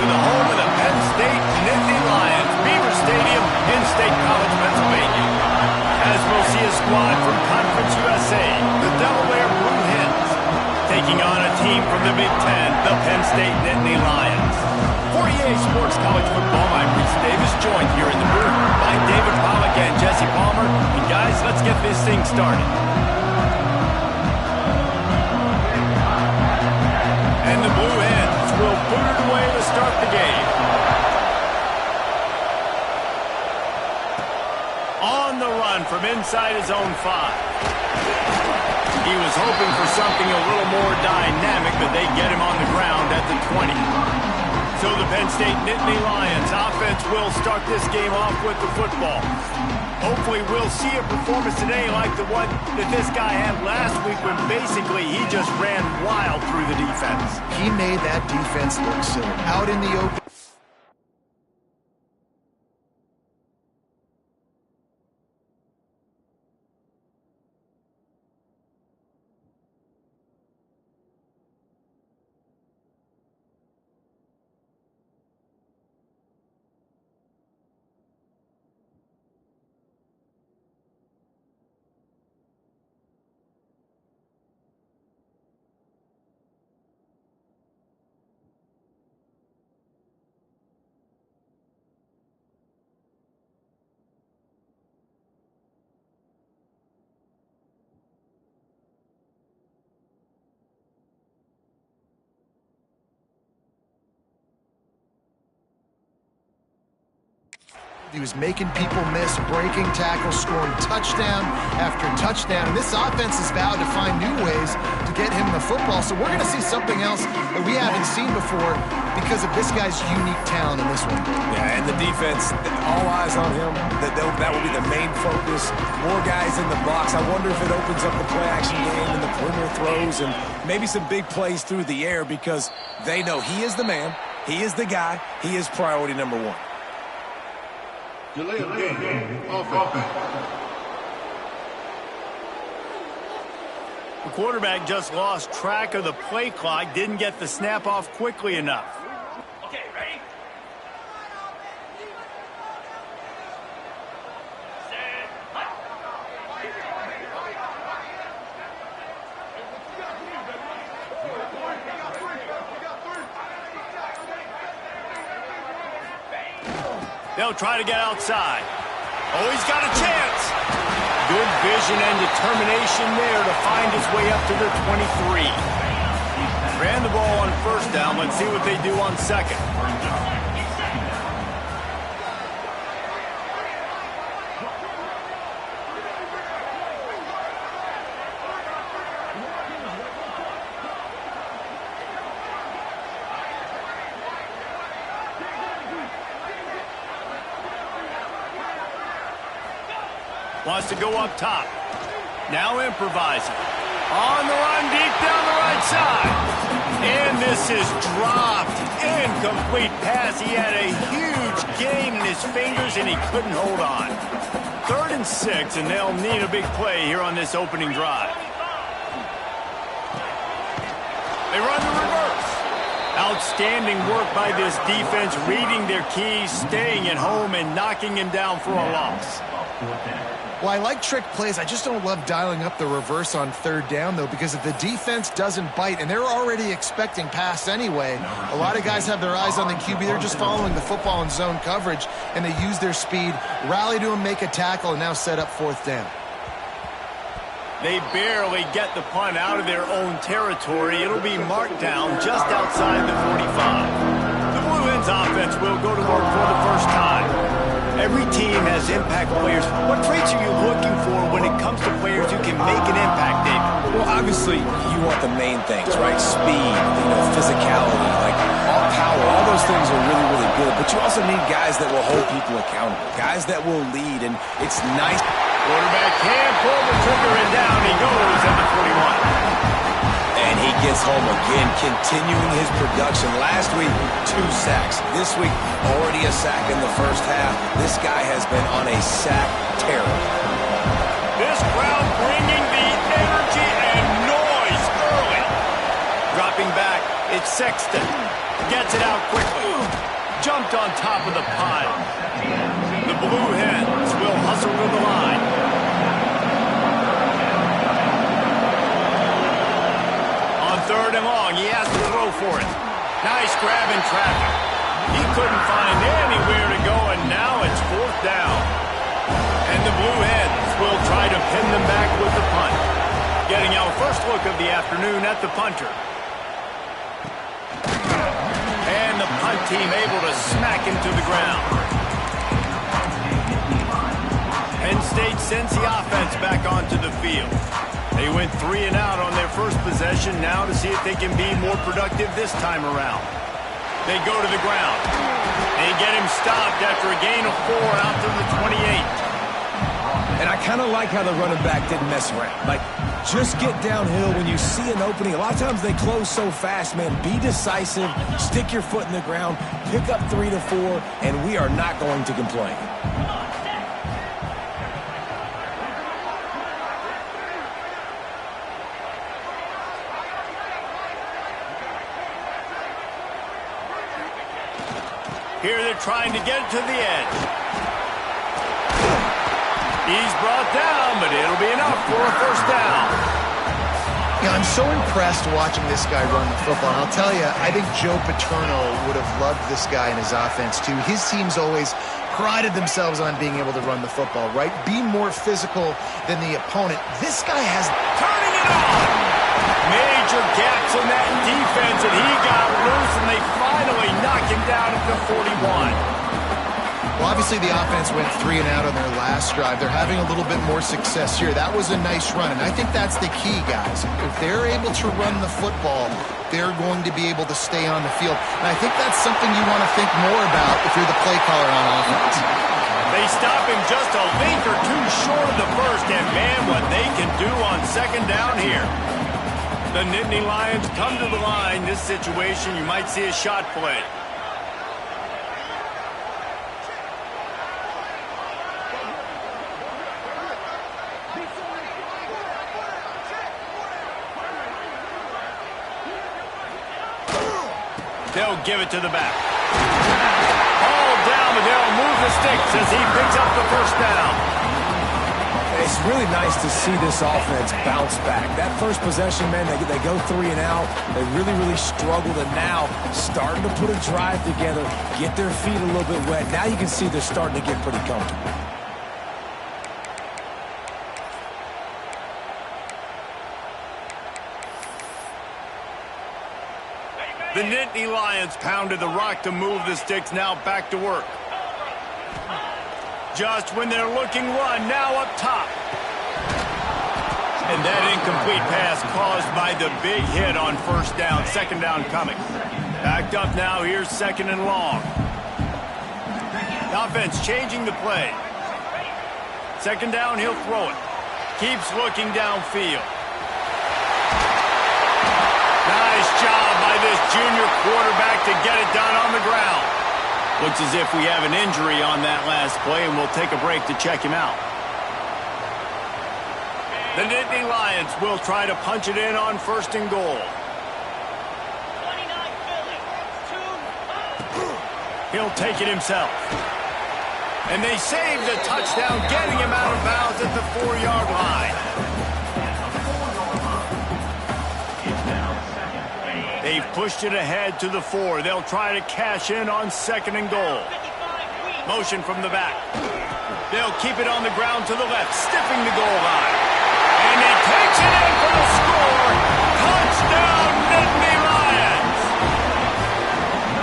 to the home of the Penn State Nittany Lions, Beaver Stadium in State College, Pennsylvania. As we'll see a squad from Conference USA, the Delaware Blue Hens, taking on a team from the Big Ten, the Penn State Nittany Lions. For EA Sports College Football, I'm Reese Davis, joined here in the booth by David Pollack and Jesse Palmer. And guys, let's get this thing started. And the Blue Hens will boot it away to start the game. On the run from inside his own 5. He was hoping for something a little more dynamic, but they get him on the ground at the 20. So the Penn State Nittany Lions offense will start this game off with the football. Hopefully we'll see a performance today like the one that this guy had last week when basically he just ran wild through the defense. He made that defense look silly. Out in the open. He was making people miss, breaking tackles, scoring touchdown after touchdown. And this offense is vowed to find new ways to get him the football. So we're going to see something else that we haven't seen before because of this guy's unique talent in this one. Yeah, and the defense, all eyes on him. That will be the main focus. More guys in the box. I wonder if it opens up the play-action game and the perimeter throws and maybe some big plays through the air because they know he is the man, he is the guy, he is priority number 1. Delay of game, offense. The quarterback just lost track of the play clock, didn't get the snap off quickly enough. Okay, ready? Set. They'll try to get outside. Oh, he's got a chance. Good vision and determination there to find his way up to the 23. Ran the ball on first down. Let's see what they do on second. Wants to go up top. Now improvising. On the run, deep down the right side. And this is dropped. Incomplete pass. He had a huge gain in his fingers, and he couldn't hold on. 3rd and 6, and they'll need a big play here on this opening drive. They run the reverse. Outstanding work by this defense, reading their keys, staying at home, and knocking him down for a loss. Well, I like trick plays. I just don't love dialing up the reverse on 3rd down, though, because if the defense doesn't bite, and they're already expecting pass anyway, a lot of guys have their eyes on the QB. They're just following the football in zone coverage, and they use their speed, rally to him, make a tackle, and now set up 4th down. They barely get the punt out of their own territory. It'll be marked down just outside the 45. The Blue Hens offense will go to work for the first time. Every team has impact players. What traits are you looking for when it comes to players who can make an impact, David? Well, obviously, you want the main things, right? Speed, physicality, like all power, all those things are really, really good. But you also need guys that will hold people accountable, guys that will lead, and it's nice. Quarterback can't pull the trigger, and down he goes at the 41. And he gets home again, continuing his production. Last week, 2 sacks. This week, already a sack in the first half. This guy has been on a sack terror. This crowd bringing the energy and noise early. Dropping back, it's Sexton. gets it out quickly. Jumped on top of the pile. The Blue Hens will hustle to the line. On 3rd and long, he has to throw for it. Nice grab in traffic. He couldn't find anywhere to go, and now it's 4th down. And the Blue Hens will try to pin them back with the punt. Getting our first look of the afternoon at the punter. And the punt team able to smack him to the ground. Penn State sends the offense back onto the field. They went 3 and out on their first possession, now to see if they can be more productive this time around. They go to the ground. They get him stopped after a gain of 4 out to the 28. And I kind of like how the running back didn't mess around. Like, just get downhill when you see an opening. A lot of times they close so fast, man. Be decisive, stick your foot in the ground, pick up 3 to 4, and we are not going to complain. Here they're trying to get it to the edge. He's brought down, but it'll be enough for a 1st down. Yeah, I'm so impressed watching this guy run the football. And I'll tell you, I think Joe Paterno would have loved this guy in his offense, too. His teams always prided themselves on being able to run the football, right? Be more physical than the opponent. This guy has... Turning it on! Major gaps in that defense, and he got loose, and they finally knock him down at the 41. Well, obviously the offense went 3 and out on their last drive. They're having a little bit more success here. That was a nice run, and I think that's the key, guys. If they're able to run the football, they're going to be able to stay on the field. And I think that's something you want to think more about if you're the play caller on offense. They stop him just a link or two short of the first, and man, what they can do on 2nd down here. The Nittany Lions come to the line. This situation, you might see a shot play. They'll give it to the back. Ball down, but they'll move the sticks as he picks up the 1st down. It's really nice to see this offense bounce back. That first possession, man, they go 3 and out. They really struggled, and now starting to put a drive together, get their feet a little bit wet. Now you can see they're starting to get pretty comfortable. The Nittany Lions pounded the rock to move the sticks, now back to work. Just when they're looking run, now up top. And that incomplete pass caused by the big hit on 1st down, 2nd down coming. Backed up now, here's 2nd and long. The offense changing the play. 2nd down, he'll throw it. Keeps looking downfield. Nice job by this junior quarterback to get it done on the ground. Looks as if we have an injury on that last play, and we'll take a break to check him out. The Nittany Lions will try to punch it in on 1st and goal. 29 He'll take it himself. And they save the touchdown, getting him out of bounds at the 4-yard line. They've pushed it ahead to the 4. They'll try to cash in on 2nd and goal. Motion from the back. They'll keep it on the ground to the left, stiffing the goal line. And he takes it in for the score. Touchdown, Nittany Lions!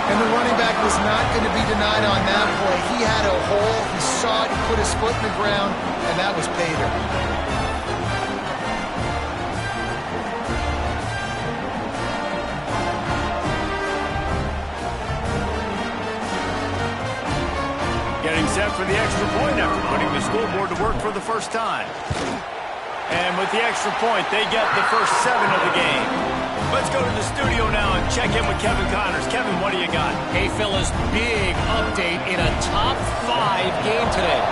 And the running back was not going to be denied on that play. He had a hole, he saw it, he put his foot in the ground, and that was pay dirt. Getting set for the extra point after putting the scoreboard to work for the first time. And with the extra point, they get the first 7 of the game. Let's go to the studio now and check in with Kevin Connors. Kevin, what do you got? Hey, fellas, big update in a top 5 game today.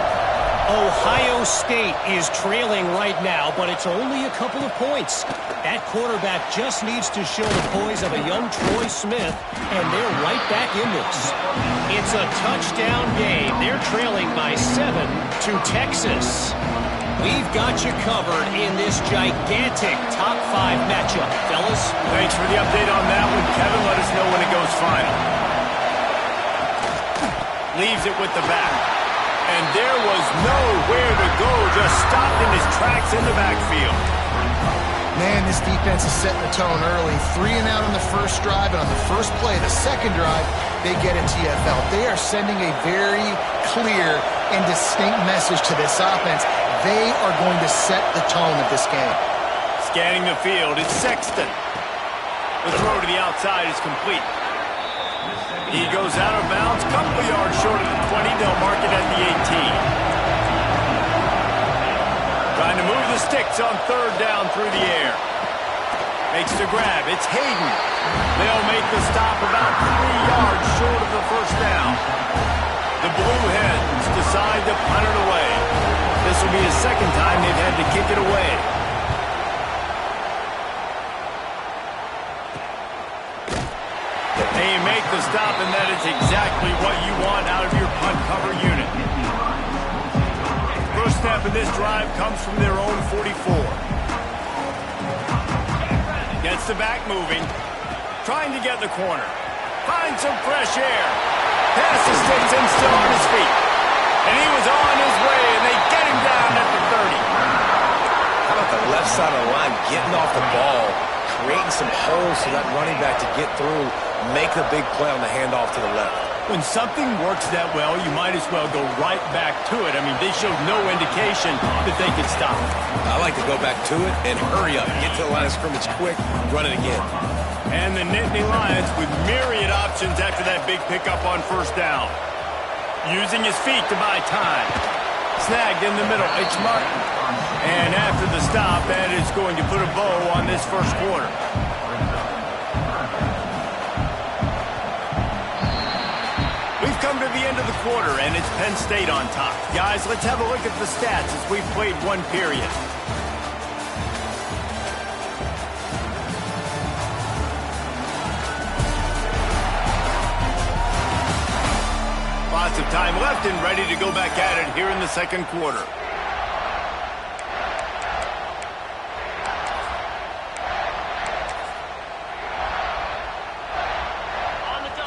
Ohio State is trailing right now, but it's only a couple of points. That quarterback just needs to show the poise of a young Troy Smith, and they're right back in this. It's a touchdown game. They're trailing by 7 to Texas. We've got you covered in this gigantic top 5 matchup, fellas. Thanks for the update on that one, Kevin. Let us know when it goes final. Leaves it with the back. And there was nowhere to go, just stopped in his tracks in the backfield. Man, this defense is setting the tone early. 3 and out on the first drive, and on the first play, the second drive, they get a TFL. They are sending a very clear and distinct message to this offense. They are going to set the tone of this game. Scanning the field, it's Sexton. The throw to the outside is complete. He goes out of bounds, couple yards short of the 20. They'll mark it at the 18. Trying to move the sticks on third down through the air. Makes the grab. It's Hayden. They'll make the stop about 3 yards short of the first down. The Blue Hens decide to punt it away. This will be the second time they've had to kick it away. They make the stop, and that is exactly what you want out of your punt cover unit. First snap of this drive comes from their own 44. Gets the back moving. Trying to get the corner. Finds some fresh air. Passes stays in, still on his feet. And he was on his way, and they get him down at the 30. How about the left side of the line getting off the ball, creating some holes for that running back to get through, make the big play on the handoff to the left. When something works that well, you might as well go right back to it. I mean, they showed no indication that they could stop it. I like to go back to it and hurry up, get to the line of scrimmage quick, run it again. And the Nittany Lions with myriad options after that big pickup on first down. Using his feet to buy time. Snagged in the middle, H. Martin. And after the stop, that is going to put a bow on this first quarter. We've come to the end of the quarter, and it's Penn State on top. Guys, let's have a look at the stats as we've played one period. Lots of time left and ready to go back at it here in the second quarter.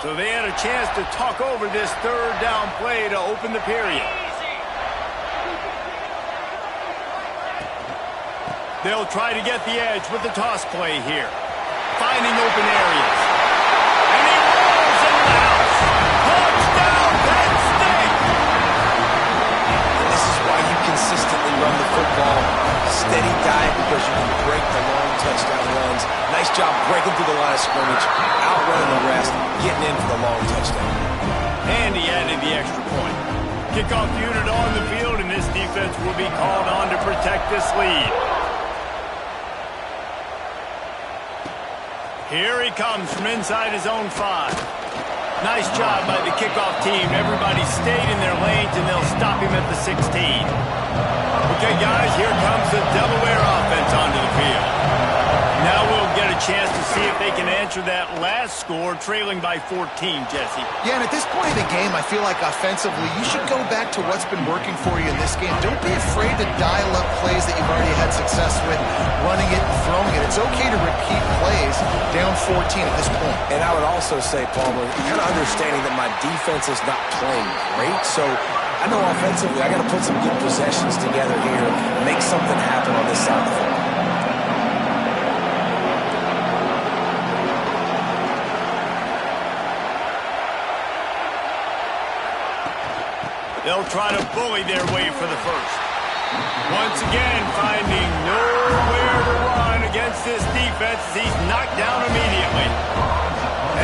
So they had a chance to talk over this third down play to open the period. They'll try to get the edge with the toss play here. Finding open areas. And he rolls into the house. Touchdown, Penn State! This is why you consistently run the football. Steady diet because you can break the long touchdown runs. Nice job breaking through the line of scrimmage, outrunning the rest, getting in for the long touchdown. And he added the extra point. Kickoff unit on the field, and this defense will be called on to protect this lead. Here he comes from inside his own 5. Nice job by the kickoff team. Everybody stayed in their lanes, and they'll stop him at the 16. Okay, guys, here comes the Delaware offense onto the field. Now we'll get a chance to see if they can answer that last score, trailing by 14, Jesse. Yeah, and at this point in the game, I feel like offensively, you should go back to what's been working for you in this game. Don't be afraid to dial up plays that you've already had success with, running it and throwing it. It's okay to repeat plays down 14 at this point. And I would also say, Palmer, kind of understanding that my defense is not playing great, so I know offensively I got to put some good possessions together here, make something happen on this side of the football. They'll try to bully their way for the first. Once again, finding nowhere to run against this defense as he's knocked down immediately.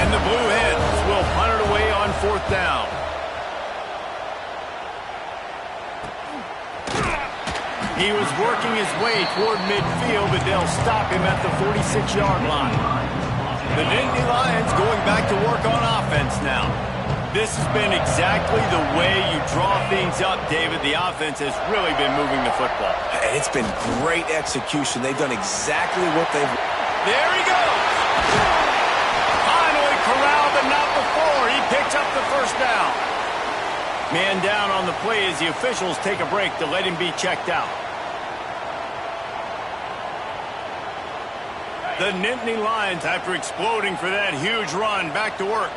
And the Blue Hens will punt it away on fourth down. He was working his way toward midfield, but they'll stop him at the 46-yard line. The Nittany Lions going back to work on offense now. This has been exactly the way you draw things up, David. The offense has really been moving the football. It's been great execution. They've done exactly what they've... There he goes. Finally corralled, but not before. He picks up the first down. Man down on the play as the officials take a break to let him be checked out. The Nittany Lions, after exploding for that huge run, back to work.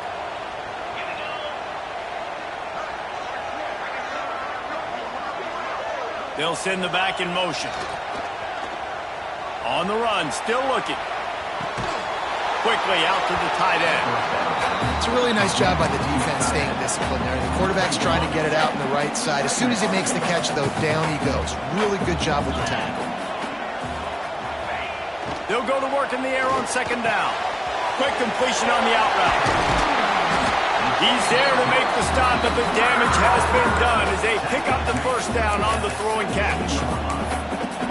They'll send the back in motion. On the run, still looking. Quickly out to the tight end. It's a really nice job by the defense staying disciplined there. The quarterback's trying to get it out on the right side. As soon as he makes the catch, though, down he goes. Really good job with the tackle. They'll go to work in the air on second down. Quick completion on the out route. He's there to make the stop, but the damage has been done as they pick up the first down on the throw and catch.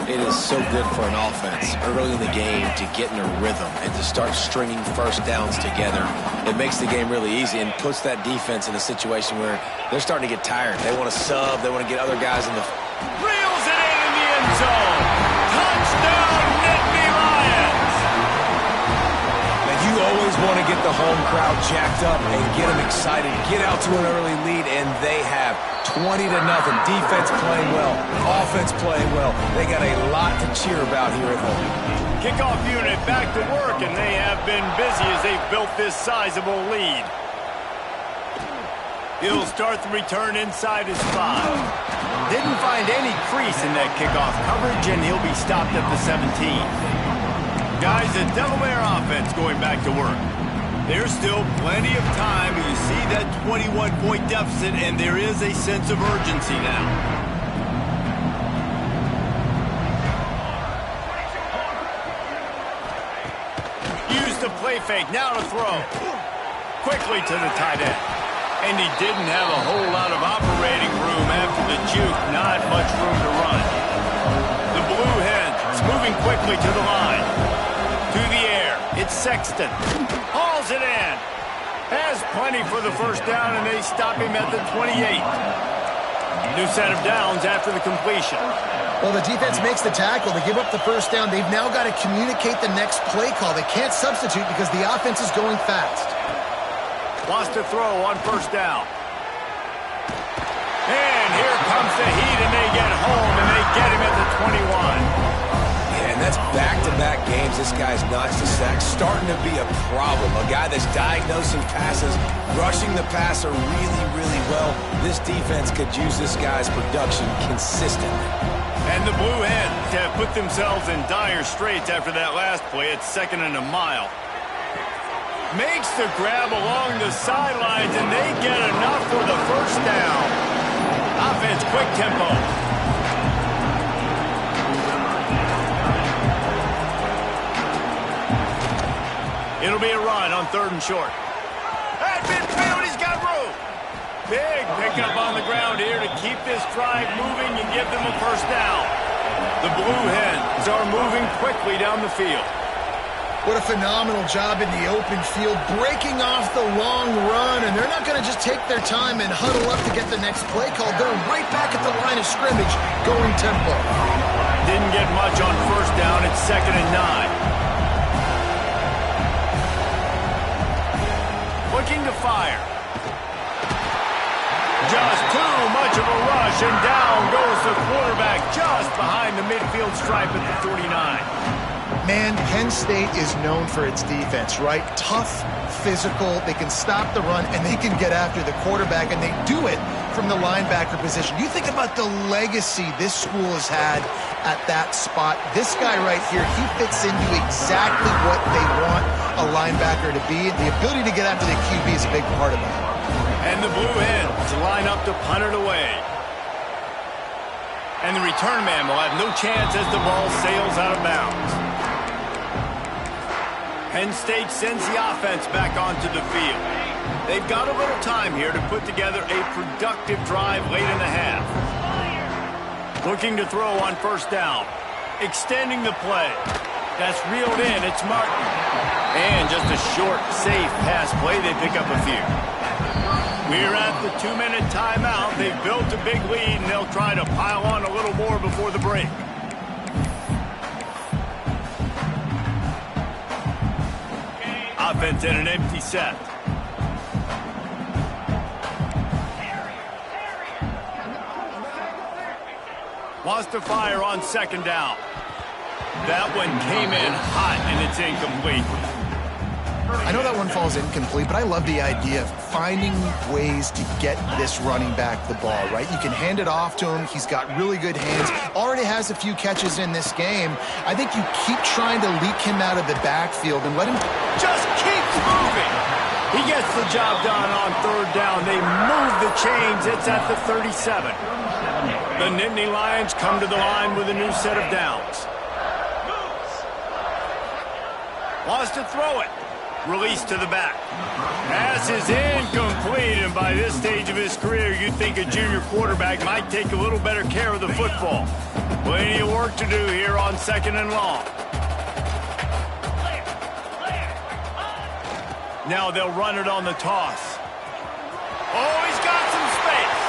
It is so good for an offense early in the game to get in a rhythm and to start stringing first downs together. It makes the game really easy and puts that defense in a situation where they're starting to get tired. They want to sub. They want to get other guys in the... Reels it in the end zone. Touchdown, Nittany Lions. Now, you always want to get the home crowd jacked up and get them excited. Get out to an early lead, and they have 20-0. Defense playing well. Offense playing well. They got a lot to cheer about here at home. Kickoff unit back to work, and they have been busy as they've built this sizable lead. He'll start the return inside his 5. Didn't find any crease in that kickoff coverage, and he'll be stopped at the 17. Guys, the Delaware offense going back to work. There's still plenty of time, but you see that 21-point deficit, and there is a sense of urgency now. Use the play fake, now to throw. Quickly to the tight end. And he didn't have a whole lot of operating room after the juke. Not much room to run. The Blue Hens moving quickly to the line. To the air. It's Sexton. Hauls it in. Has plenty for the first down, and they stop him at the 28. New set of downs after the completion. Well, the defense makes the tackle. They give up the first down. They've now got to communicate the next play call. They can't substitute because the offense is going fast. Wants to throw on first down. And here comes the heat, and they get home, and they get him at the 21. Yeah, and that's back-to-back games. This guy's notched the sack. Starting to be a problem. A guy that's diagnosing passes, rushing the passer really, really well. This defense could use this guy's production consistently. And the Blue Hens have put themselves in dire straits after that last play. It's 2nd and a mile. Makes the grab along the sidelines, and they get enough for the first down. Offense, quick tempo. It'll be a run on 3rd and short. At midfield, he's got room. Big pickup on the ground here to keep this drive moving and give them a first down. The Blue Hens are moving quickly down the field. What a phenomenal job in the open field, breaking off the long run, and they're not going to just take their time and huddle up to get the next play called. They're right back at the line of scrimmage, going tempo. Didn't get much on first down. It's 2nd and 9. Looking to fire. Just too much of a rush, and down goes the quarterback just behind the midfield stripe at the 49. Man, Penn State is known for its defense, right? Tough, physical, they can stop the run, and they can get after the quarterback, and they do it from the linebacker position. You think about the legacy this school has had at that spot. This guy right here, he fits into exactly what they want a linebacker to be, and the ability to get after the QB is a big part of that. And the Blue Hens line up to punt it away. And the return man will have no chance as the ball sails out of bounds. Penn State sends the offense back onto the field. They've got a little time here to put together a productive drive late in the half. Looking to throw on first down. Extending the play. That's reeled in. It's Martin. And just a short, safe pass play. They pick up a few. We're at the 2-minute timeout. They've built a big lead, and they'll try to pile on a little more before the break. Offense in an empty set. Wants to fire on second down. That one came in hot, and it's incomplete. I know that one falls incomplete, but I love the idea of finding ways to get this running back the ball, right? You can hand it off to him. He's got really good hands. Already has a few catches in this game. I think you keep trying to leak him out of the backfield and let him just keeps moving. He gets the job done on third down. They move the chains. It's at the 37. The Nittany Lions come to the line with a new set of downs. Wants to throw it. Release to the back. Pass is incomplete, and by this stage of his career, you'd think a junior quarterback might take a little better care of the football. Plenty of work to do here on second and long. Now they'll run it on the toss. Oh, he's got some space.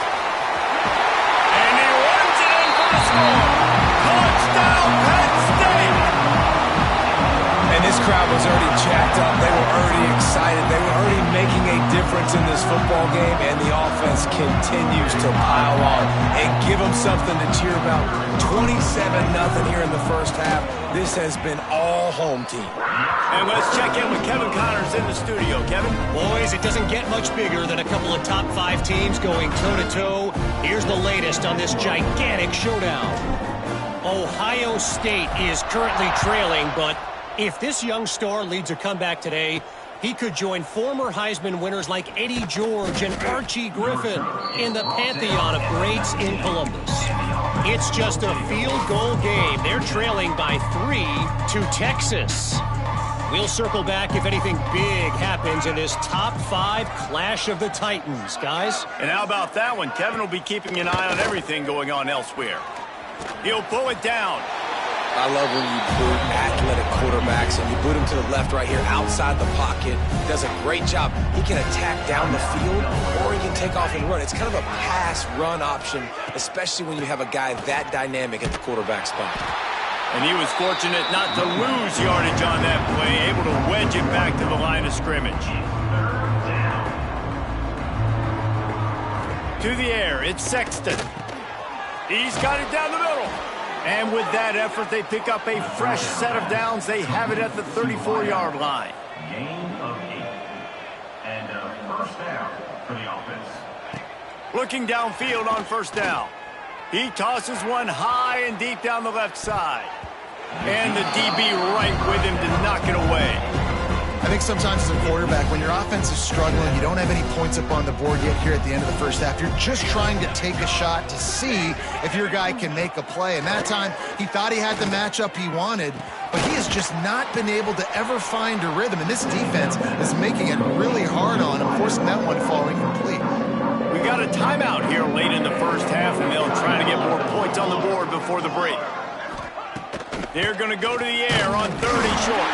And he runs it in for the score. Touchdown, Penn State! And this crowd was already jacked up. They were already excited. They were already making a difference in this football game, and the offense continues to pile on and give them something to cheer about. 27-0 here in the first half. This has been all home team. And let's check in with Kevin Connors in the studio. Kevin? Boys, it doesn't get much bigger than a couple of top 5 teams going toe-to-toe. Here's the latest on this gigantic showdown. Ohio State is currently trailing, but if this young star leads a comeback today, he could join former Heisman winners like Eddie George and Archie Griffin in the pantheon of greats in Columbus. It's just a field goal game. They're trailing by 3 to Texas. We'll circle back if anything big happens in this top 5 clash of the Titans, guys. And how about that one? Kevin will be keeping an eye on everything going on elsewhere. He'll pull it down. I love when you boot athletic quarterbacks and you boot him to the left right here outside the pocket. Does a great job. He can attack down the field or he can take off and run. It's kind of a pass-run option, especially when you have a guy that dynamic at the quarterback spot. And he was fortunate not to lose yardage on that play, able to wedge it back to the line of scrimmage. To the air, it's Sexton. He's got it down the middle. And with that effort, they pick up a fresh set of downs. They have it at the 34-yard line. Gain of 8. And first down for the offense. Looking downfield on first down. He tosses one high and deep down the left side. And the DB right with him to knock it away. I think sometimes as a quarterback, when your offense is struggling, you don't have any points up on the board yet here at the end of the first half. You're just trying to take a shot to see if your guy can make a play. And that time, he thought he had the matchup he wanted, but he has just not been able to ever find a rhythm. And this defense is making it really hard on him, forcing that one to fall incomplete. We got a timeout here late in the first half, and they'll try to get more points on the board before the break. They're going to go to the air on 30 short.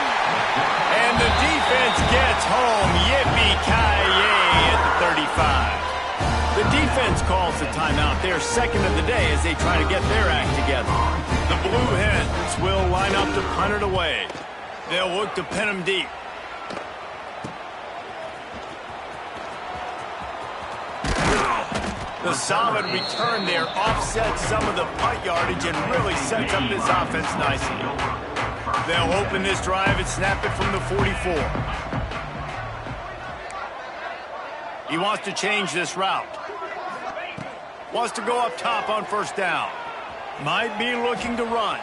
And the defense gets home. Yippee-ki-yay at the 35. The defense calls the timeout. They're second of the day as they try to get their act together. The Blue Hens will line up to punt it away. They'll look to pin them deep. The solid return there offsets some of the punt yardage and really sets up this offense nicely. They'll open this drive and snap it from the 44. He wants to change this route. Wants to go up top on first down. Might be looking to run.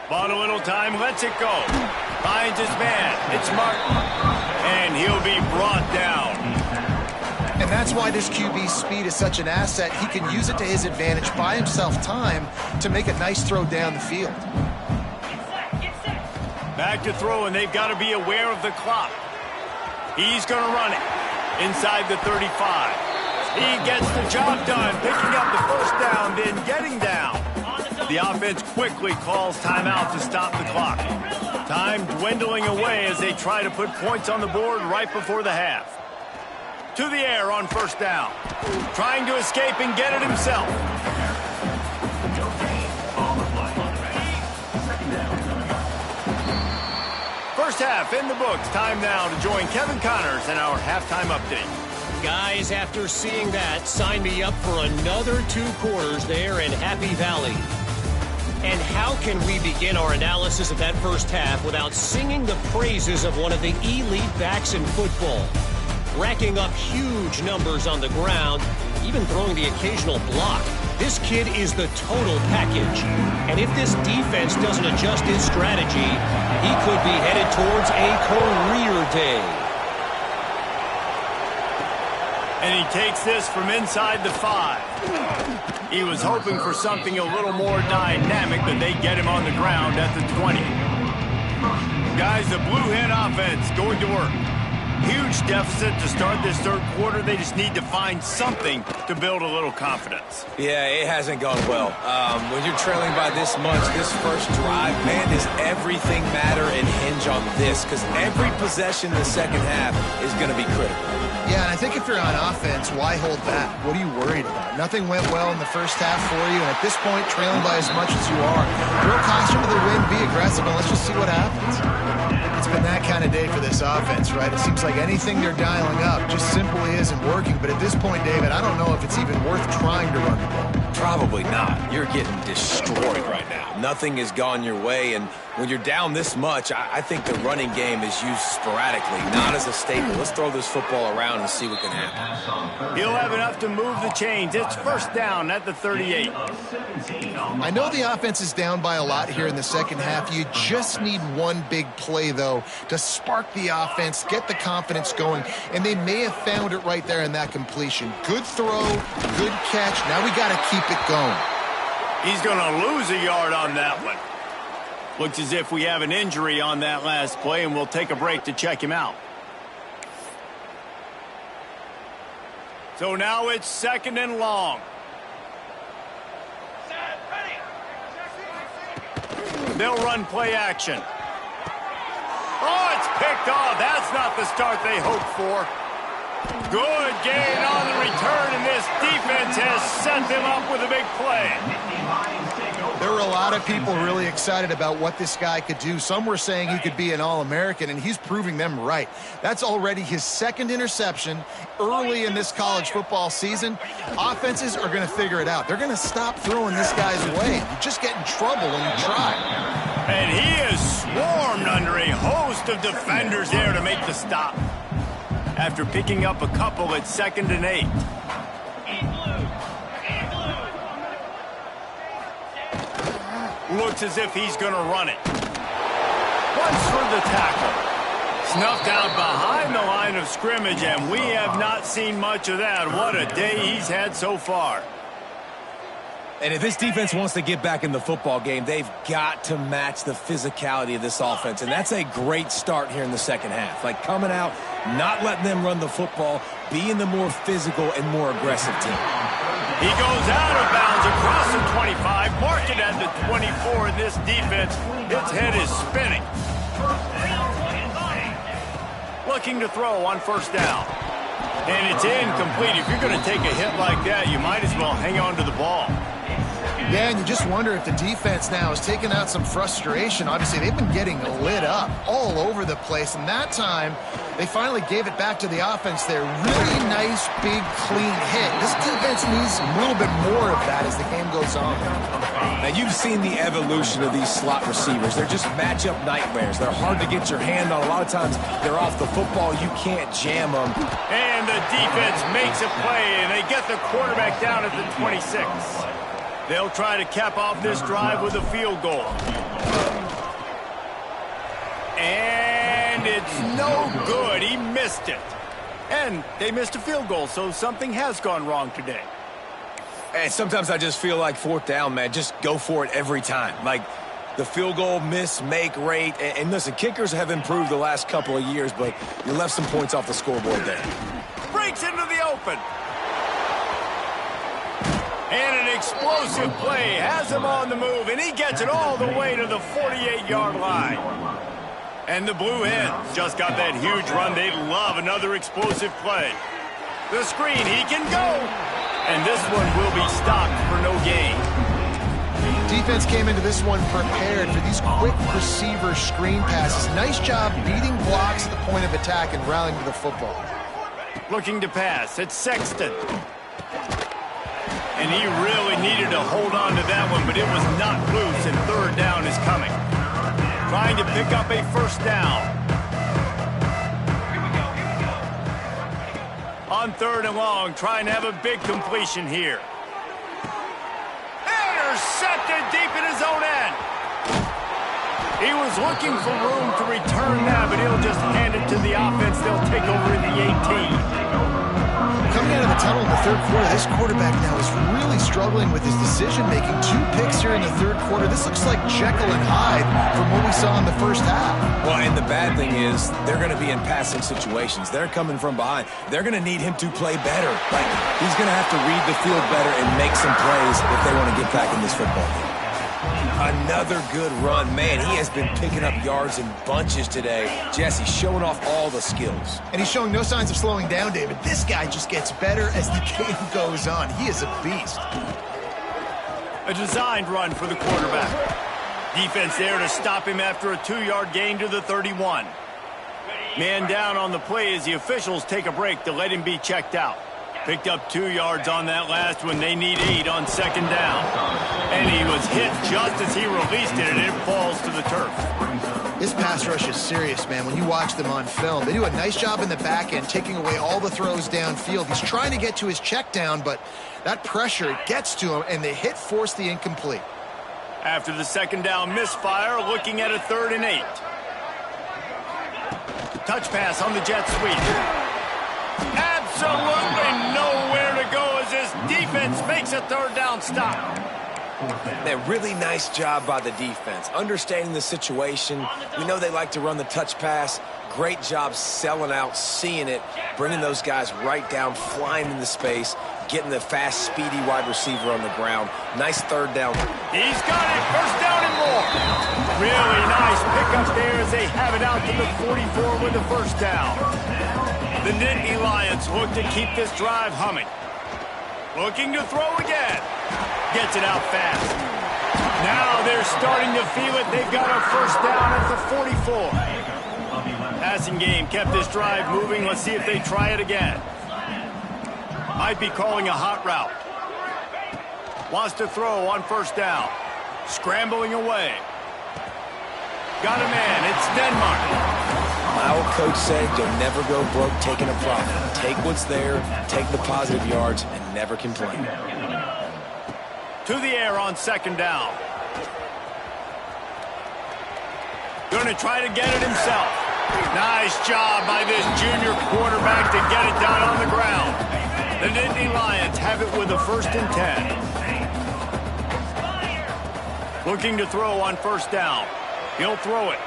Bought a little time, lets it go. Finds his man. It's Martin. And he'll be brought down. And that's why this QB's speed is such an asset. He can use it to his advantage, buy himself time to make a nice throw down the field. Back to throw, and they've got to be aware of the clock. He's going to run it inside the 35. He gets the job done, picking up the first down, then getting down. The offense quickly calls timeout to stop the clock. Time dwindling away as they try to put points on the board right before the half. To the air on first down. Trying to escape and get it himself. First half in the books. Time now to join Kevin Connors in our halftime update. Guys, after seeing that, sign me up for another 2 quarters there in Happy Valley. And how can we begin our analysis of that first half without singing the praises of one of the elite backs in football? Racking up huge numbers on the ground, even throwing the occasional block. This kid is the total package. And if this defense doesn't adjust his strategy, he could be headed towards a career day. And he takes this from inside the 5. He was hoping for something a little more dynamic, but they get him on the ground at the 20. Guys, the Blue Hen offense going to work. Huge deficit to start this third quarter. They just need to find something to build a little confidence. Yeah, it hasn't gone well. When you're trailing by this much, this first drive, man, does everything matter and hinge on this? Because every possession in the second half is going to be critical. Yeah, and I think if you're on offense, why hold back? What are you worried about? Nothing went well in the first half for you, and at this point, trailing by as much as you are. Throw caution to the wind, be aggressive, and let's just see what happens. It's been that kind of day for this offense, right? It seems like anything they're dialing up just simply isn't working. But at this point, David, I don't know if it's even worth trying to run the ball. Probably not. You're getting destroyed right now. Nothing has gone your way, and when you're down this much, I think the running game is used sporadically, not as a staple. Let's throw this football around and see what can happen. He'll have enough to move the chains. It's first down at the 38. I know the offense is down by a lot here in the second half. You just need one big play, though, to spark the offense, get the confidence going, and they may have found it right there in that completion. Good throw, good catch. Now we got to keep it going. He's going to lose a yard on that one. Looks as if we have an injury on that last play, and we'll take a break to check him out. So now it's second and long. They'll run play action. Oh, it's picked off. That's not the start they hoped for. Good gain on the return, and this defense has set them up with a big play. There were a lot of people really excited about what this guy could do. Some were saying he could be an All-American, and he's proving them right. That's already his second interception early in this college football season. Offenses are going to figure it out. They're going to stop throwing this guy's way. You just get in trouble when you try. And he is swarmed under a host of defenders there to make the stop. After picking up a couple at 2nd and 8. Looks as if he's going to run it. Once for the tackle. Snuffed out behind the line of scrimmage, and we have not seen much of that. What a day he's had so far. And if this defense wants to get back in the football game, they've got to match the physicality of this offense. And that's a great start here in the second half. Like coming out, not letting them run the football, being the more physical and more aggressive team. He goes out of bounds across the 25, marked it at the 24, and this defense, its head is spinning. Looking to throw on first down. And it's incomplete. If you're going to take a hit like that, you might as well hang on to the ball. Yeah, and you just wonder if the defense now is taking out some frustration. Obviously, they've been getting lit up all over the place, and that time, they finally gave it back to the offense there. Really nice, big, clean hit. This defense needs a little bit more of that as the game goes on. Now, you've seen the evolution of these slot receivers. They're just matchup nightmares. They're hard to get your hand on. A lot of times, they're off the football. You can't jam them. And the defense makes a play, and they get the quarterback down at the 26. They'll try to cap off this drive with a field goal. And it's no good. He missed it. And they missed a field goal, so something has gone wrong today. And sometimes I just feel like fourth down, man, just go for it every time. Like the field goal miss-make rate. And listen, kickers have improved the last couple of years, but you left some points off the scoreboard there. Breaks into the open. And an explosive play has him on the move, and he gets it all the way to the 48-yard line. And the Blue Hens just got that huge run. They'd love another explosive play. The screen, he can go. And this one will be stopped for no gain. Defense came into this one prepared for these quick receiver screen passes. Nice job beating blocks at the point of attack and rallying to the football. Looking to pass, it's Sexton. And he really needed to hold on to that one, but it was not loose, and third down is coming. Trying to pick up a first down. On third and long, trying to have a big completion here. Intercepted deep in his own end. He was looking for room to return that, but he'll just hand it to the offense. They'll take over in the 18. Coming out of the tunnel in the third quarter, this quarterback now is really struggling with his decision-making. 2 picks here in the third quarter. This looks like Jekyll and Hyde from what we saw in the first half. Well, and the bad thing is they're going to be in passing situations. They're coming from behind. They're going to need him to play better. Like, he's going to have to read the field better and make some plays if they want to get back in this football game. Another good run. Man, he has been picking up yards in bunches today. Jesse showing off all the skills. And he's showing no signs of slowing down, David. This guy just gets better as the game goes on. He is a beast. A designed run for the quarterback. Defense there to stop him after a 2-yard gain to the 31. Man down on the play as the officials take a break to let him be checked out. Picked up 2 yards on that last one. They need 8 on second down. And he was hit just as he released it, and it falls to the turf. This pass rush is serious, man. When you watch them on film, they do a nice job in the back end, taking away all the throws downfield. He's trying to get to his check down, but that pressure gets to him, and the hit forced the incomplete. After the second down misfire, looking at a 3rd and 8. Touch pass on the jet sweep. Absolutely nowhere to go as this defense makes a 3rd down stop. A really nice job by the defense, understanding the situation. We know they like to run the touch pass. Great job selling out, seeing it, bringing those guys right down, flying into space, getting the fast, speedy wide receiver on the ground. Nice 3rd down. He's got it, 1st down and more. Really nice pickup there as they have it out to the 44 with the 1st down. The Nittany Lions look to keep this drive humming. Looking to throw again. Gets it out fast. Now they're starting to feel it. They've got a 1st down at the 44. Passing game kept this drive moving. Let's see if they try it again. Might be calling a hot route. Wants to throw on 1st down. Scrambling away. Got a man. It's Denmark. My old coach said you'll never go broke taking a profit. Take what's there, take the positive yards, and never complain. To the air on 2nd down. Going to try to get it himself. Nice job by this junior quarterback to get it down on the ground. The Nittany Lions have it with a 1st and 10. Looking to throw on 1st down. He'll throw it.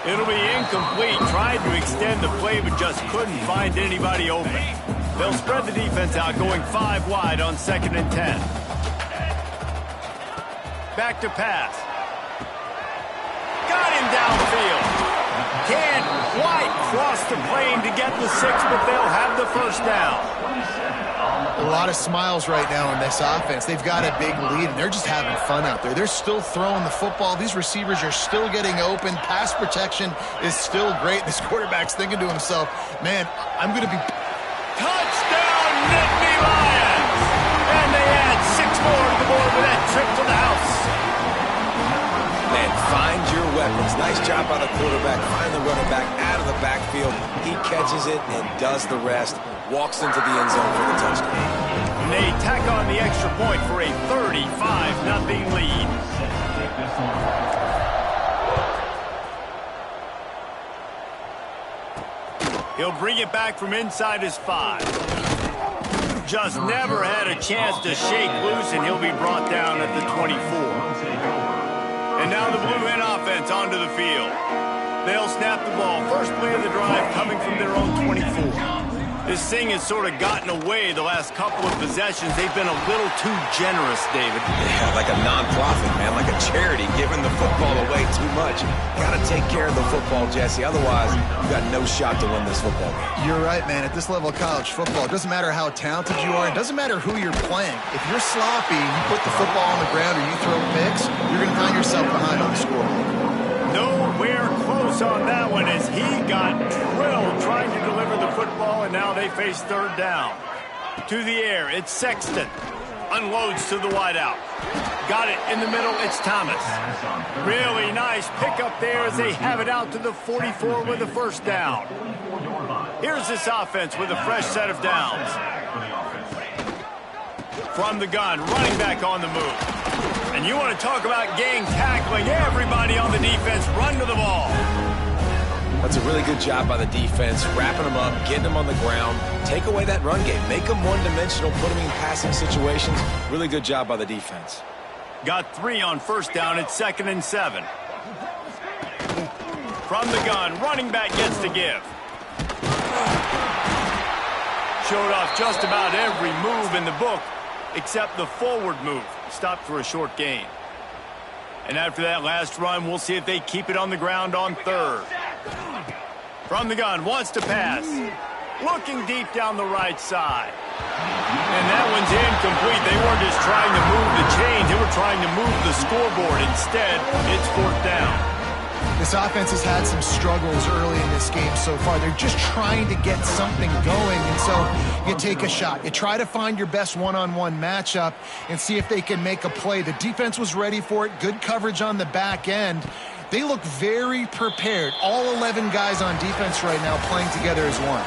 It'll be incomplete. Tried to extend the play, but just couldn't find anybody open. They'll spread the defense out, going 5 wide on 2nd and 10. Back to pass. Got him downfield. Can't quite cross the plane to get the 6, but they'll have the 1st down. A lot of smiles right now in this offense. They've got a big lead, and they're just having fun out there. They're still throwing the football. These receivers are still getting open. Pass protection is still great. This quarterback's thinking to himself, man, I'm going to be... Touchdown, Nittany Lions! And they add 6 more to the board with that trip to the house. Man, find your weapons. Nice job by the quarterback. Find the running back out of the backfield. He catches it and does the rest. Walks into the end zone for the touchdown. And they tack on the extra point for a 35-0 lead. He'll bring it back from inside his 5. Just never had a chance to shake loose, and he'll be brought down at the 24. And now the Blue Hen offense onto the field. They'll snap the ball. First play of the drive coming from their own 24. This thing has sort of gotten away the last couple of possessions. They've been a little too generous, David. Yeah, like a non-profit, man, like a charity, giving the football away too much. Got to take care of the football, Jesse. Otherwise, you got no shot to win this football game. You're right, man. At this level of college football, it doesn't matter how talented you are. It doesn't matter who you're playing. If you're sloppy, you put the football on the ground or you throw picks, you're going to find yourself behind on the scoreboard. Nowhere close on that one as he got drilled trying to deliver the football, and now they face third down. To the air, it's Sexton. Unloads to the wideout. Got it in the middle, it's Thomas. Really nice pickup there as they have it out to the 44 with a first down. Here's this offense with a fresh set of downs. From the gun, running back on the move. And you want to talk about gang tackling. Everybody on the defense run to the ball. That's a really good job by the defense, wrapping them up, getting them on the ground. Take away that run game. Make them one-dimensional, put them in passing situations. Really good job by the defense. Got 3 on first down. It's 2nd and 7. From the gun, running back gets to give. Showed off just about every move in the book except the forward move. Stopped for a short gain. And after that last run, we'll see if they keep it on the ground on third. From the gun, wants to pass. Looking deep down the right side. And that one's incomplete. They weren't just trying to move the chains. They were trying to move the scoreboard. Instead, it's 4th down. This offense has had some struggles early in this game so far. They're just trying to get something going, and so you take a shot. You try to find your best one-on-one matchup and see if they can make a play. The defense was ready for it. Good coverage on the back end. They look very prepared. All 11 guys on defense right now playing together as one.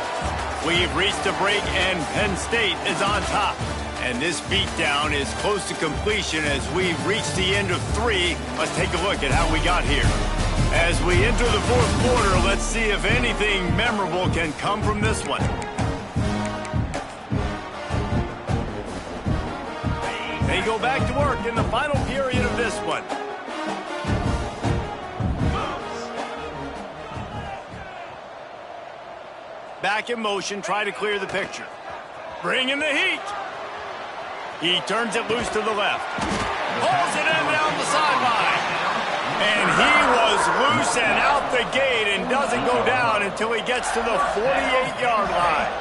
We've reached a break, and Penn State is on top. And this beatdown is close to completion as we've reached the end of 3. Let's take a look at how we got here. As we enter the 4th quarter, let's see if anything memorable can come from this one. They go back to work in the final period of this one. Back in motion, try to clear the picture. Bring in the heat. He turns it loose to the left. Pulls it in down the sideline. And he was loose and out the gate and doesn't go down until he gets to the 48-yard line.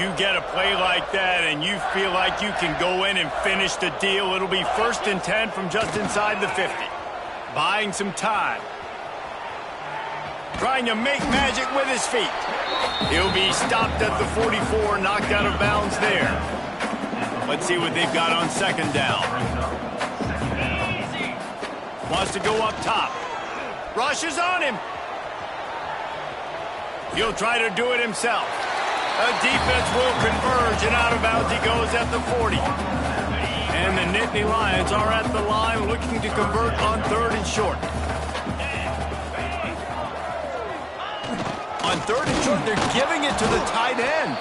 You get a play like that and you feel like you can go in and finish the deal. It'll be 1st and 10 from just inside the 50. Buying some time. Trying to make magic with his feet. He'll be stopped at the 44, knocked out of bounds there. Let's see what they've got on 2nd down. Wants to go up top. Rushes on him. He'll try to do it himself. The defense will converge, and out of bounds he goes at the 40. And the Nittany Lions are at the line looking to convert on 3rd and short. On 3rd and short, they're giving it to the tight end.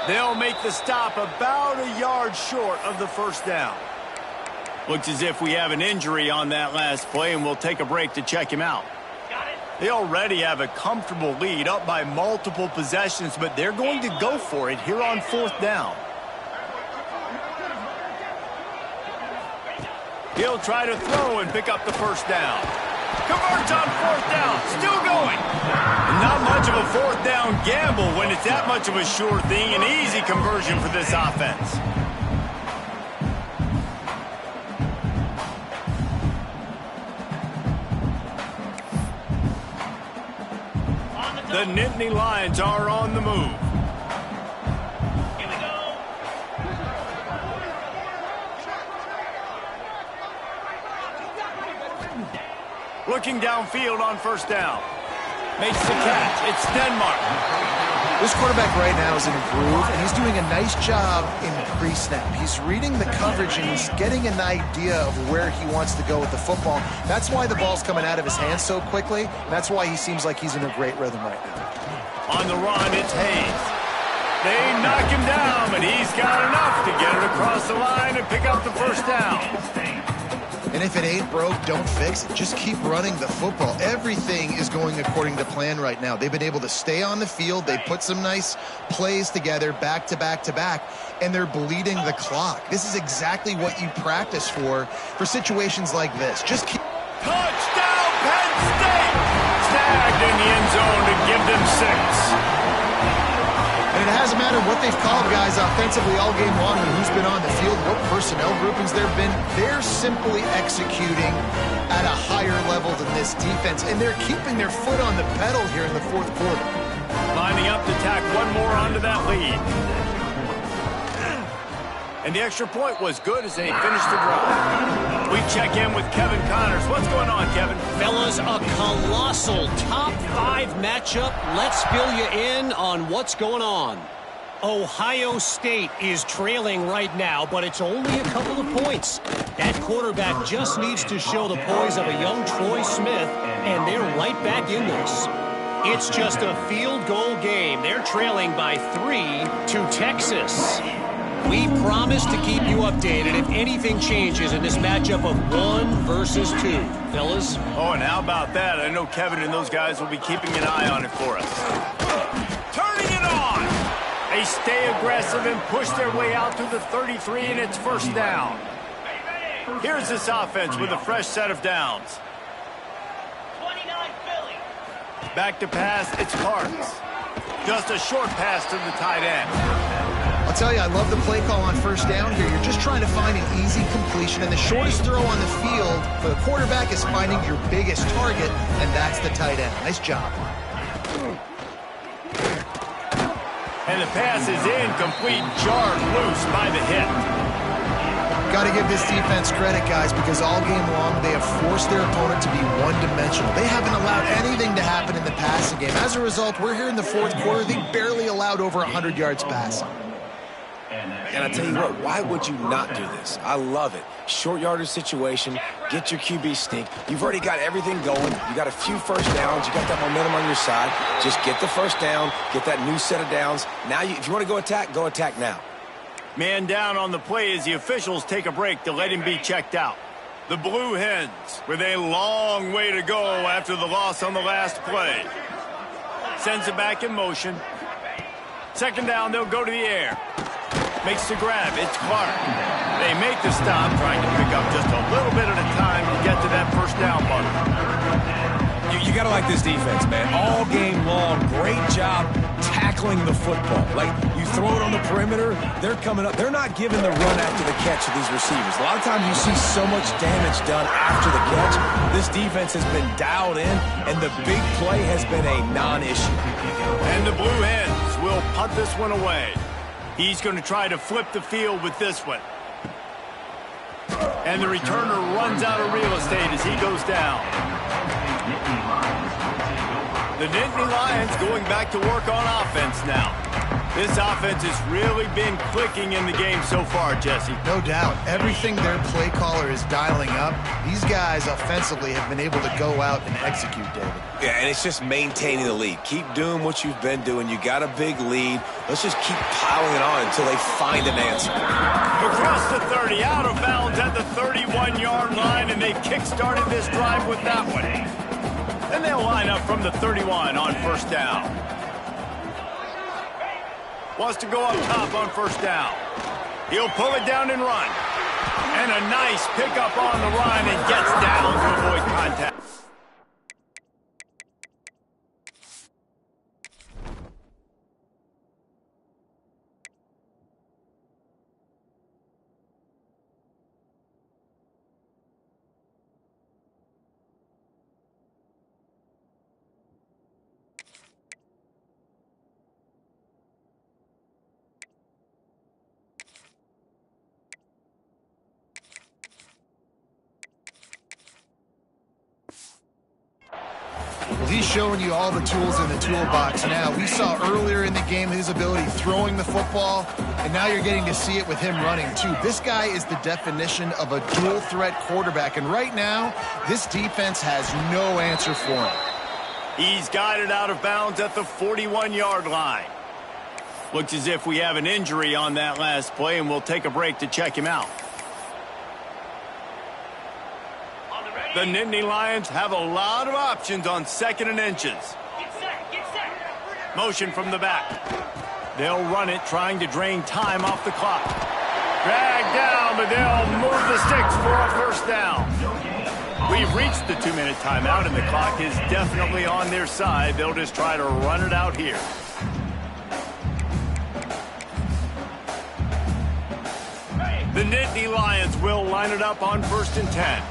They'll make the stop about a yard short of the 1st down. Looks as if we have an injury on that last play, and we'll take a break to check him out. They already have a comfortable lead, up by multiple possessions, but they're going to go for it here on 4th down. He'll try to throw and pick up the 1st down. Converts on 4th down, still going. Not much of a 4th down gamble when it's that much of a sure thing, an easy conversion for this offense. The Nittany Lions are on the move. Here we go. Looking downfield on 1st down. Makes the catch. It's Denmark. This quarterback right now is in a groove, and he's doing a nice job in pre-snap. He's reading the coverage, and he's getting an idea of where he wants to go with the football. That's why the ball's coming out of his hands so quickly. That's why he seems like he's in a great rhythm right now. On the run, it's Hayes. They knock him down, but he's got enough to get it across the line and pick up the 1st down. And if it ain't broke, don't fix it. Just keep running the football. Everything is going according to plan right now. They've been able to stay on the field. They put some nice plays together back to back to back, and they're bleeding the clock. This is exactly what you practice for situations like this. Just keep... Touchdown, Penn State! Snagged in the end zone to give them 6. And it hasn't mattered what they've called guys offensively all game long and who's been on the field, what personnel groupings there have been. They're simply executing at a higher level than this defense, and they're keeping their foot on the pedal here in the fourth quarter. Lining up to tack one more onto that lead. And the extra point was good as they finished the drive. We check in with Kevin Connors. What's going on, Kevin? Fellas, a colossal top 5 matchup. Let's fill you in on what's going on. Ohio State is trailing right now, but it's only a couple of points. That quarterback just needs to show the poise of a young Troy Smith, and they're right back in this. It's just a field goal game. They're trailing by 3 to Texas. We promise to keep you updated if anything changes in this matchup of 1 versus 2. Fellas? Oh, and how about that? I know Kevin and those guys will be keeping an eye on it for us. Turning it on! They stay aggressive and push their way out to the 33, and it's first down. Here's this offense with a fresh set of downs. 29 Philly. Back to pass, it's Parks. Just a short pass to the tight end. I'll tell you, I love the play call on first down here. You're just trying to find an easy completion, and the shortest throw on the field for the quarterback is finding your biggest target, and that's the tight end. Nice job. And the pass is incomplete, jarred loose by the hit. Got to give this defense credit, guys, because all game long they have forced their opponent to be one-dimensional. They haven't allowed anything to happen in the passing game. As a result, we're here in the fourth quarter. They barely allowed over 100 yards passing. And I tell you what, why would you not do this? I love it. Short yardage situation, get your QB sneak. You've already got everything going. You got a few first downs. You got that momentum on your side. Just get the first down, get that new set of downs. Now, if you want to go attack now. Man down on the play as the officials take a break to let him be checked out. The Blue Hens with a long way to go after the loss on the last play. Sends it back in motion. Second down, they'll go to the air. Makes the grab. It's Clark. They make the stop, trying to pick up just a little bit at a time to get to that first down button. You got to like this defense, man. All game long, great job tackling the football. Like, you throw it on the perimeter, they're coming up. They're not giving the run after the catch to these receivers. A lot of times you see so much damage done after the catch. This defense has been dialed in, and the big play has been a non-issue. And the Blue Hens will punt this one away. He's going to try to flip the field with this one. And the returner runs out of real estate as he goes down. The Nittany Lions going back to work on offense now. This offense has really been clicking in the game so far, Jesse. No doubt. Everything their play caller is dialing up, these guys offensively have been able to go out and execute, David. Yeah, and it's just maintaining the lead. Keep doing what you've been doing. You got a big lead. Let's just keep piling it on until they find an answer. Across the 30, out of bounds at the 31-yard line, and they kick-started this drive with that one. Then they'll line up from the 31 on first down. Wants to go up top on first down. He'll pull it down and run. And a nice pickup on the run and gets down to avoid contact. He's showing you all the tools in the toolbox now. We saw earlier in the game his ability throwing the football, and now you're getting to see it with him running too. This guy is the definition of a dual threat quarterback, and right now this defense has no answer for him. He's got it out of bounds at the 41-yard line. Looks as if we have an injury on that last play, and we'll take a break to check him out. The Nittany Lions have a lot of options on 2nd and inches. Get set, get set. Motion from the back. They'll run it, trying to drain time off the clock. Drag down, but they'll move the sticks for a first down. We've reached the 2-minute timeout, and the clock is definitely on their side. They'll just try to run it out here. The Nittany Lions will line it up on 1st and 10.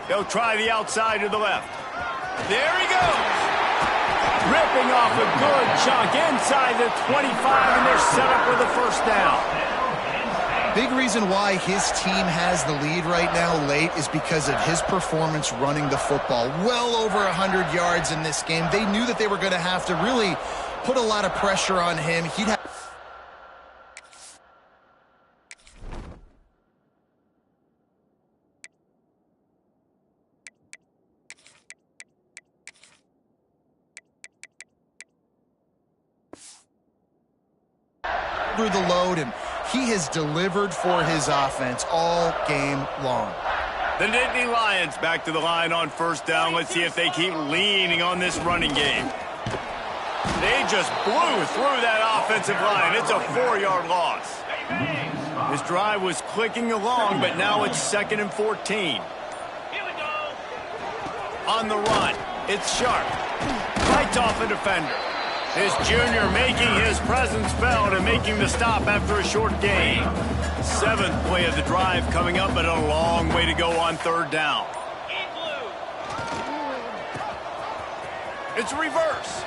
They'll try the outside to the left. There he goes. Ripping off a good chunk inside the 25, and they're set up with a first down. Big reason why his team has the lead right now late is because of his performance running the football. Well over 100 yards in this game. They knew that they were going to have to really put a lot of pressure on him. He'd have through the load, and he has delivered for his offense all game long. The Nittany Lions back to the line on 1st down. Let's see if they keep leaning on this running game. They just blew through that offensive line. It's a 4-yard loss. This drive was clicking along, but now it's 2nd and 14. Here we go. On the run, it's Sharp. Fights off a defender. This junior making his presence felt and making the stop after a short gain. 7th play of the drive coming up, but a long way to go on 3rd down. In blue. It's reverse.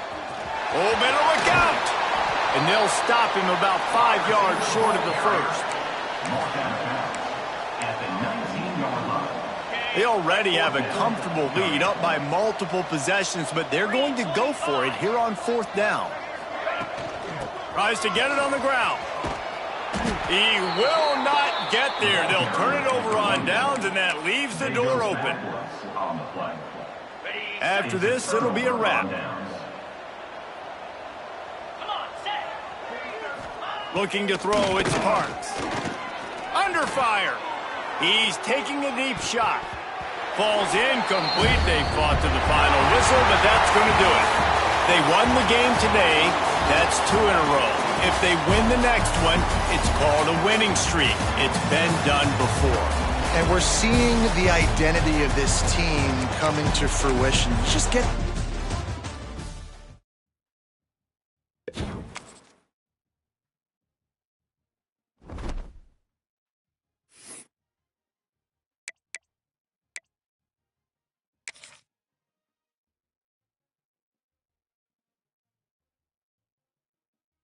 Oh, better look out. And they'll stop him about 5 yards short of the first. At the 19-yard line. They already have a comfortable lead, up by multiple possessions, but they're going to go for it here on 4th down. Tries to get it on the ground. He will not get there. They'll turn it over on downs, and that leaves the door open. On the play. After this, it'll be a wrap. Come on, set. Looking to throw, it's Parks. Under fire. He's taking a deep shot. Falls incomplete. They fought to the final whistle, but that's going to do it. They won the game today. That's 2 in a row. If they win the next one, it's called a winning streak. It's been done before. And we're seeing the identity of this team coming to fruition. Just get